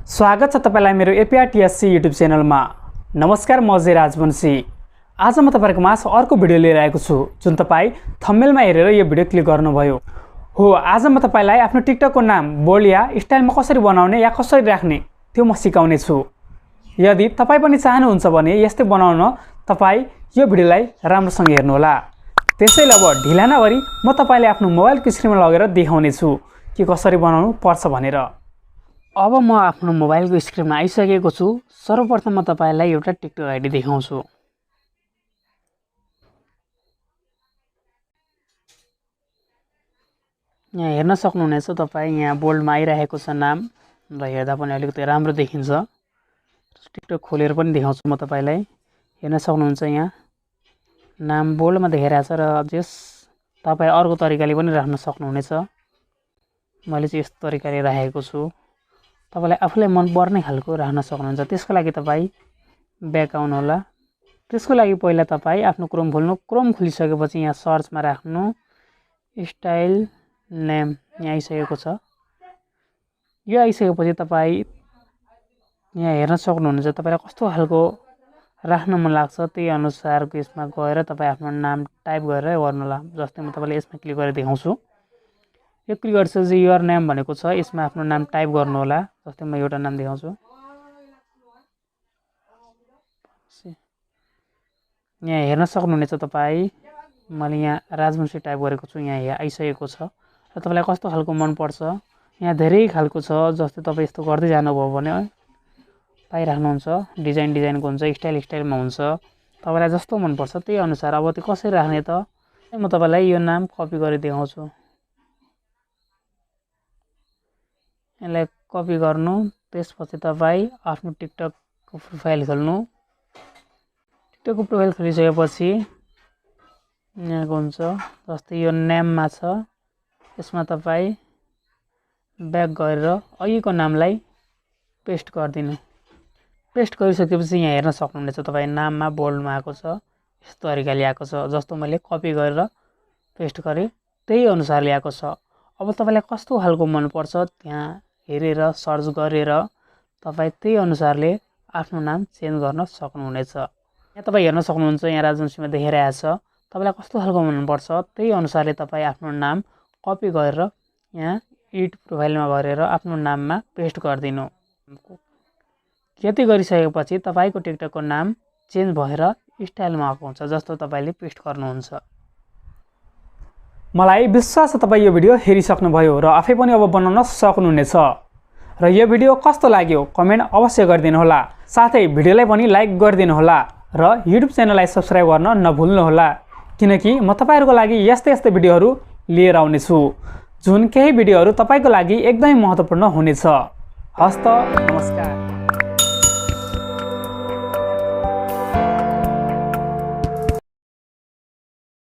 स्वागत छ तपाईलाई मेरो एपीआरटीएससी युट्युब च्यानलमा। नमस्कार, म अजय राजबंशी। आज म तपाईहरुको माझ अर्को भिडियो लिएर आएको छु जुन तपाई थम्बनेलमा हेरेर यो भिडियो क्लिक गर्नुभयो हो। आज म तपाईलाई आफ्नो टिकटकको नाम बोल्ड या स्टाइलमा कसरी बनाउने या कसरी राख्ने त्यो म सिकाउने छु। यदि तपाई पनि चाहनुहुन्छ भने यस्तै बनाउन तपाई यो भिडियोलाई राम्रोसँग हेर्नु होला। त्यसैले अब ढिला नगरी म तपाईलाई आफ्नो मोबाइलको स्क्रिनमा लगेर देखाउने छु कि कसरी बनाउनु पर्छ भनेर। अब म आफ्नो मोबाइलको स्क्रिनमा आइसकेको छु। सर्वप्रथम म तपाईलाई एउटा टिकटक आइडी देखाउँछु। यहाँ हेर्न सक्नुहुनेछ तपाई, यहाँ बोल्डमा आइरहेको छ नाम र हेर्दा पनि अलिकति राम्रो देखिन्छ। टिकटक खोलेर पनि देखाउँछु म तपाईलाई। हेर्न सक्नुहुन्छ यहाँ नाम बोल्डमा देखाइरहेछ र जस तपाई अर्को तरिकाले पनि राख्न सक्नुहुनेछ। मैले चाहिँ यस्तो तरिकाले राखेको छु। तपाईलाई आफूलाई मन पर्ने खालको राख्न सक्नुहुन्छ। त्यसको लागि तपाई ब्याक आउनु होला। त्यसको लागि पहिला तपाई आफ्नो क्रोम खोल्नु। क्रोम खोलिसकेपछि यहाँ सर्चमा राख्नु स्टाइल नेम। यहाँ आइसकेको छ। यो आइसकेपछि तपाई यहाँ हेर्न सक्नुहुनेछ तपाईलाई कस्तो खालको राख्न मन लाग्छ त्यही अनुसारको यसमा गएर तपाई आफ्नो नाम टाइप गरेर गर्नु होला। जस्तै म तपाईलाई यसमा क्लिक गरेर देखाउँछु। यो क्लिक गरेपछि योर नेम भनेको छ, यसमा आफ्नो नाम टाइप गर्नु होला। जस्तै म एउटा नाम देखाउँछु। यहाँ हेर्न सक्नुहुनेछ तपाई, मैले यहाँ राजवंशी टाइप गरेको छु। यहाँ आइसकेको छ र तपाईलाई कस्तो खालको मन पर्छ यहाँ धेरै खालको छ। जस्तै तपाई यस्तो गर्दै जानुभयो भने पाइराख्नुहुन्छ। डिजाइनको हुन्छ, स्टाइलमा हुन्छ। तपाईलाई जस्तो मन पर्छ त्यही अनुसार। अब त्यो कसरी राख्ने त म तपाईलाई यो नाम कपी गरेर देखाउँछु। यसलाई कपी गर्नु। त्यसपछि तपाई आफ्नो टिकटकको प्रोफाइल खोल्नु। टिकटकको प्रोफाइल खोलिसकेपछि यहाँको हुन्छ जस्तै यो नेममा छ, यसमा तपाई ब्याक गरेर अघिको नामलाई पेस्ट गरिदिनु। पेस्ट गरिसकेपछि यहाँ हेर्न सक्नुहुनेछ तपाई नाममा बोल्डमा आएको छ। यस्तो तरिकाले आएको छ। जस्तो मैले कपी गरेर पेस्ट गरेँ त्यही अनुसारले आएको छ। अब तपाईलाई कस्तो खालको मन पर्छ त्यहाँ हेरेर सर्च गरेर तपाई त्यही अनुसारले आफ्नो नाम चेन्ज गर्न सक्नुहुनेछ। यहाँ तपाई हेर्न सक्नुहुन्छ यहाँ राजवंशीमा देखाइरहेको छ। तपाईलाई कस्तो खालको मन पर्छ त्यही अनुसारले तपाई आफ्नो नाम कपी गरेर यहाँ एडिट प्रोफाइलमा गरेर आफ्नो नाममा पेस्ट गरिदिनु। यति गरिसकेपछि तपाईको टिकटकको नाम चेन्ज भएर स्टाइलमा आएको हुन्छ जस्तो तपाईले पेस्ट गर्नुहुन्छ। मलाई विश्वास छ तपाई यो भिडियो हेरिसक्नुभयो र आफै पनि अब बनाउन सक्नुहुनेछ। र यो भिडियो कस्तो लाग्यो कमेन्ट अवश्य गरिदिनु होला। साथै भिडियोलाई पनि लाइक गरिदिनु होला र युट्युब च्यानललाई सब्स्क्राइब गर्न नभुल्नु होला, किनकि म तपाईहरुको लागि यस्तै भिडियोहरू लिएर आउने छु जुन केही भिडियोहरू तपाईको लागि एकदमै महत्त्वपूर्ण हुनेछ। हस्त नमस्कार।